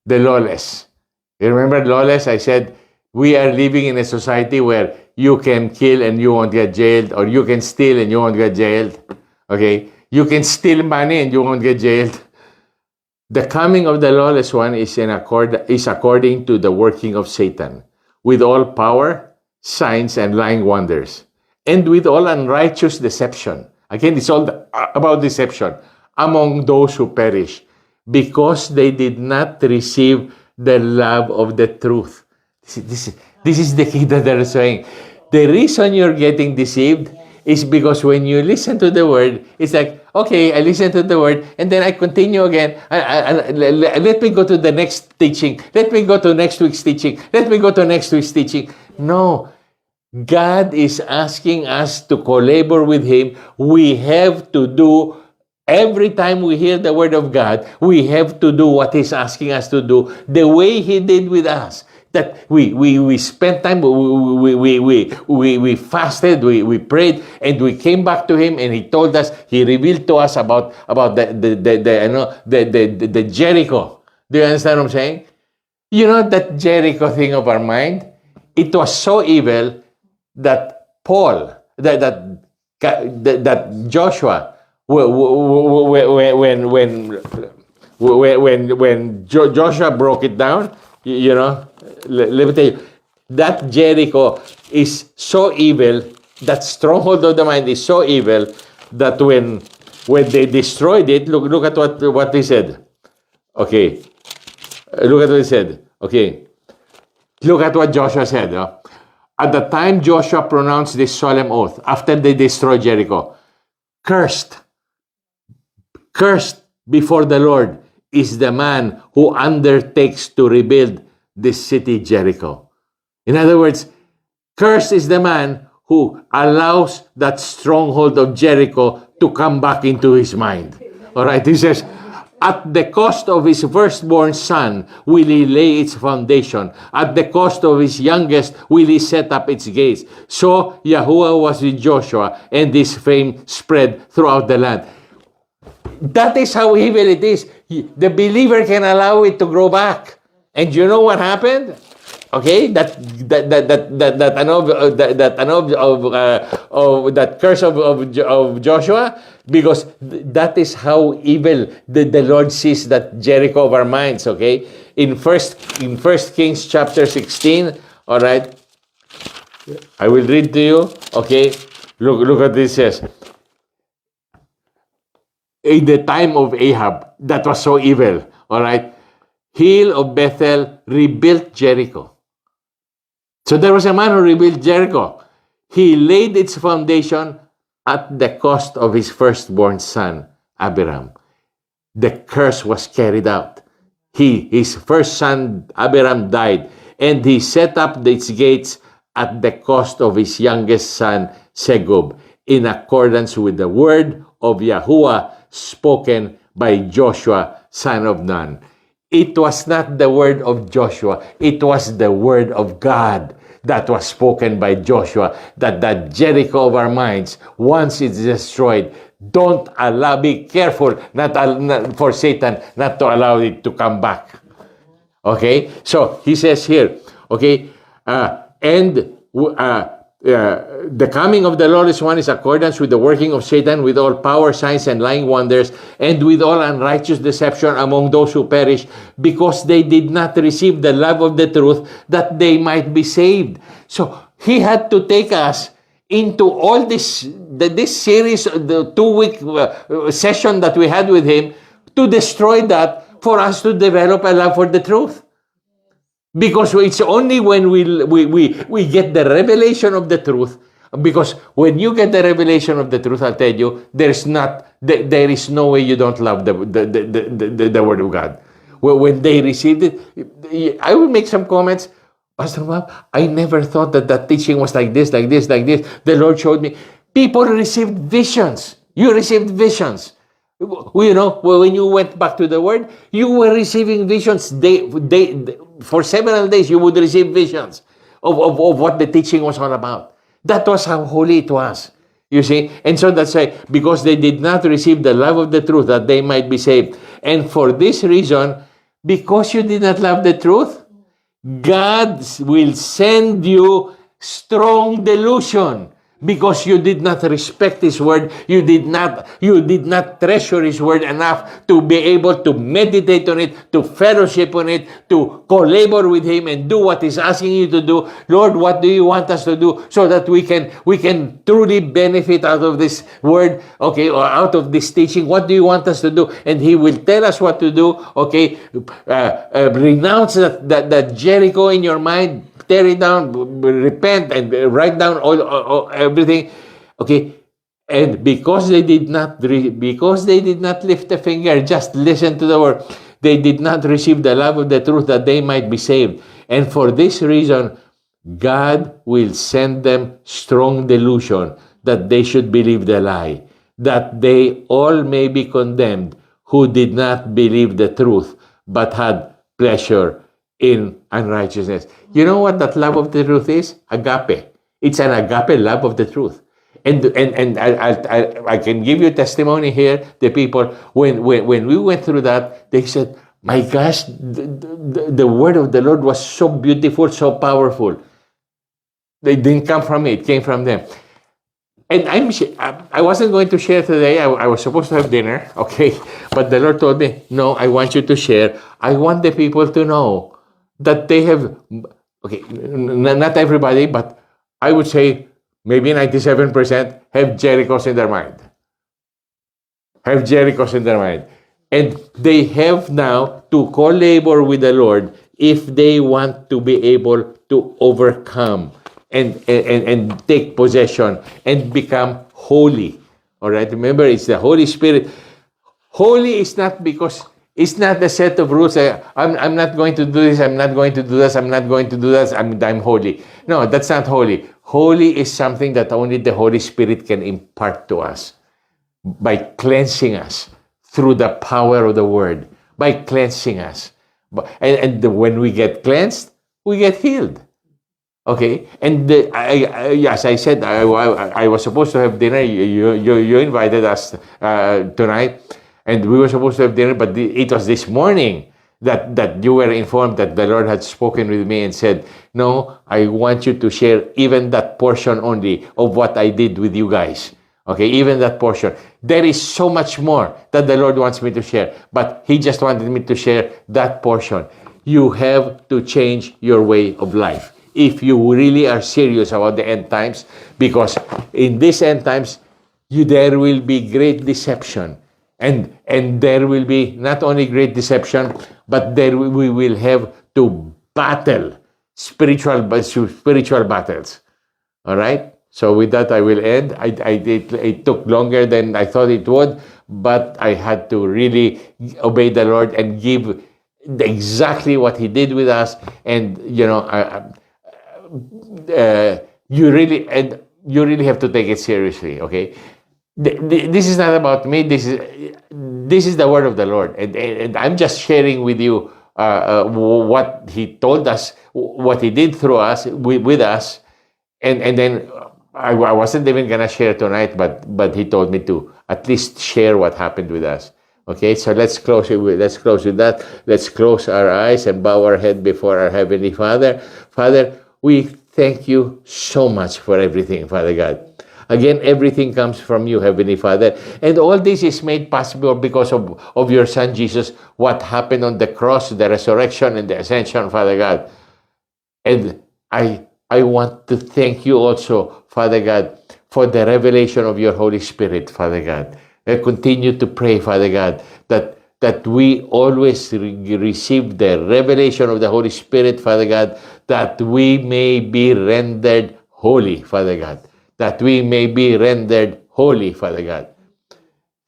the lawless. You remember lawless? I said, we are living in a society where you can kill and you won't get jailed, or you can steal and you won't get jailed. Okay, you can steal money and you won't get jailed. The coming of the lawless one is according to the working of Satan, with all power, signs, and lying wonders, and with all unrighteous deception. Again, it's all about deception among those who perish, because they did not receive the love of the truth. This is the key that they're saying. The reason you're getting deceived is because when you listen to the word, it's like, okay, I listen to the word, and then I continue again. Let me go to the next teaching. Let me go to next week's teaching. Let me go to next week's teaching. No. God is asking us to collaborate with Him. We have to do, every time we hear the word of God, we have to do what He's asking us to do, the way He did with us. That we spent time, we fasted, we prayed, and we came back to Him, and He told us, He revealed to us about the Jericho. Do you understand what I'm saying? You know that Jericho thing of our mind? It was so evil that that Joshua, when Joshua broke it down, let me tell you, that Jericho is so evil, that stronghold of the mind is so evil, that when they destroyed it, look at what they said. Okay. Look at what he said. Okay. Look at what Joshua said. At the time Joshua pronounced this solemn oath, after they destroyed Jericho, cursed before the Lord is the man who undertakes to rebuild this city Jericho. In other words, cursed is the man who allows that stronghold of Jericho to come back into his mind. All right, he says, at the cost of his firstborn son will he lay its foundation. At the cost of his youngest will he set up its gates. So Yahuwah was with Joshua, and this fame spread throughout the land. That is how evil it is. The believer can allow it to grow back. And you know what happened? Okay, that curse of Joshua, because that is how evil the Lord sees that Jericho of our minds. Okay, in First Kings chapter 16. All right, I will read to you. Okay, look at this. Says, in the time of Ahab, that was so evil. All right, Hill of Bethel rebuilt Jericho. So there was a man who rebuilt Jericho. He laid its foundation at the cost of his firstborn son, Abiram. The curse was carried out. His first son, Abiram, died, and he set up its gates at the cost of his youngest son, Segub, in accordance with the word of Yahuwah spoken by Joshua, son of Nun. It was not the word of Joshua. It was the word of God that was spoken by Joshua, that the Jericho of our minds, once it's destroyed, don't allow, be careful not for Satan not to allow it to come back. Okay? So, he says here, okay, the coming of the lawless one is accordance with the working of Satan, with all power, signs, and lying wonders, and with all unrighteous deception among those who perish, because they did not receive the love of the truth, that they might be saved. So he had to take us into all this series, the 2-week session that we had with him, to destroy that, for us to develop a love for the truth. Because it's only when we get the revelation of the truth. Because when you get the revelation of the truth, I'll tell you, there is no way you don't love the Word of God. When they received it, I will make some comments. Pastor Bob, I never thought that teaching was like this, like this, like this. The Lord showed me. People received visions. You received visions. You know, when you went back to the Word, you were receiving visions. For several days, you would receive visions of what the teaching was all about. That was how holy it was. You see? And so that's why, because they did not receive the love of the truth, that they might be saved. And for this reason, because you did not love the truth, God will send you strong delusion. Because you did not respect His word, you did not treasure His word enough to be able to meditate on it, to fellowship on it, to co-labor with Him and do what He's asking you to do. Lord, what do you want us to do so that we can truly benefit out of this word, okay, or out of this teaching? What do you want us to do? And He will tell us what to do, okay? Renounce that Jericho in your mind. Tear it down, repent, and write down all everything. Okay, and because they did not lift a finger, just listen to the word. They did not receive the love of the truth, that they might be saved. And for this reason, God will send them strong delusion, that they should believe the lie, that they all may be condemned who did not believe the truth, but had pleasure in unrighteousness. You know what that love of the truth is? Agape. It's an agape love of the truth. And I can give you testimony here. The people, when we went through that, they said, my gosh, the word of the Lord was so beautiful, so powerful. They didn't come from me. It came from them. And I wasn't going to share today. I was supposed to have dinner, okay? But the Lord told me, no, I want you to share. I want the people to know that they have, okay, not everybody, but I would say maybe 97% have Jerichos in their mind. Have Jerichos in their mind. And they have now to co-labor with the Lord if they want to be able to overcome and take possession and become holy. All right? Remember, it's the Holy Spirit. Holy is not because it's not a set of rules. I'm not going to do this. I'm not going to do this. I'm not going to do this. I'm holy. No, that's not holy. Holy is something that only the Holy Spirit can impart to us by cleansing us through the power of the Word, by cleansing us. And when we get cleansed, we get healed. Okay? And as I said, I was supposed to have dinner. You invited us tonight. And we were supposed to have dinner, but it was this morning that you were informed that the Lord had spoken with me and said, no, I want you to share even that portion only of what I did with you guys. Okay, even that portion. There is so much more that the Lord wants me to share, but He just wanted me to share that portion. You have to change your way of life if you really are serious about the end times, because in these end times, there will be great deception. And there will be not only great deception, but we will have to battle spiritual battles. All right? So with that, I will end. It took longer than I thought it would, but I had to really obey the Lord and give exactly what He did with us. And, you really have to take it seriously, okay? This is not about me. This is the word of the Lord, and I'm just sharing with you what He told us, what He did through us, with us, and then I wasn't even gonna share tonight, but He told me to at least share what happened with us. Okay, so let's close with that. Let's close our eyes and bow our head before our Heavenly Father. Father, we thank You so much for everything, Father God. Again, everything comes from You, Heavenly Father. And all this is made possible because of Your Son, Jesus, what happened on the cross, the resurrection and the ascension, Father God. And I want to thank You also, Father God, for the revelation of Your Holy Spirit, Father God. I continue to pray, Father God, that we always receive the revelation of the Holy Spirit, Father God, that we may be rendered holy, Father God. That we may be rendered holy, Father God.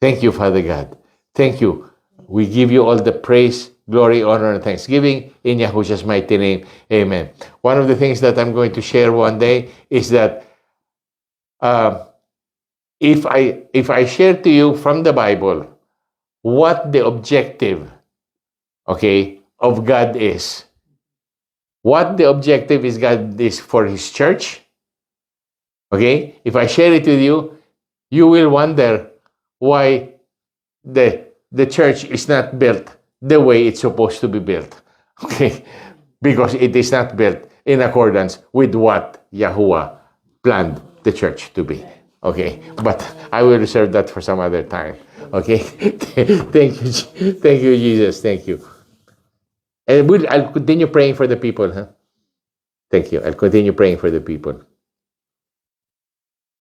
Thank You, Father God. Thank You. We give You all the praise, glory, honor, and thanksgiving in Yahushua's mighty name. Amen. One of the things that I'm going to share one day is that if I share to you from the Bible what the objective, okay, of God is, what the objective is God is for His church, okay, if I share it with you, you will wonder why the church is not built the way it's supposed to be built. Okay? Because it is not built in accordance with what Yahuwah planned the church to be. Okay? But I will reserve that for some other time. Okay? Thank you. Thank you, Jesus. Thank you. And I'll continue praying for the people. Huh? Thank you. I'll continue praying for the people.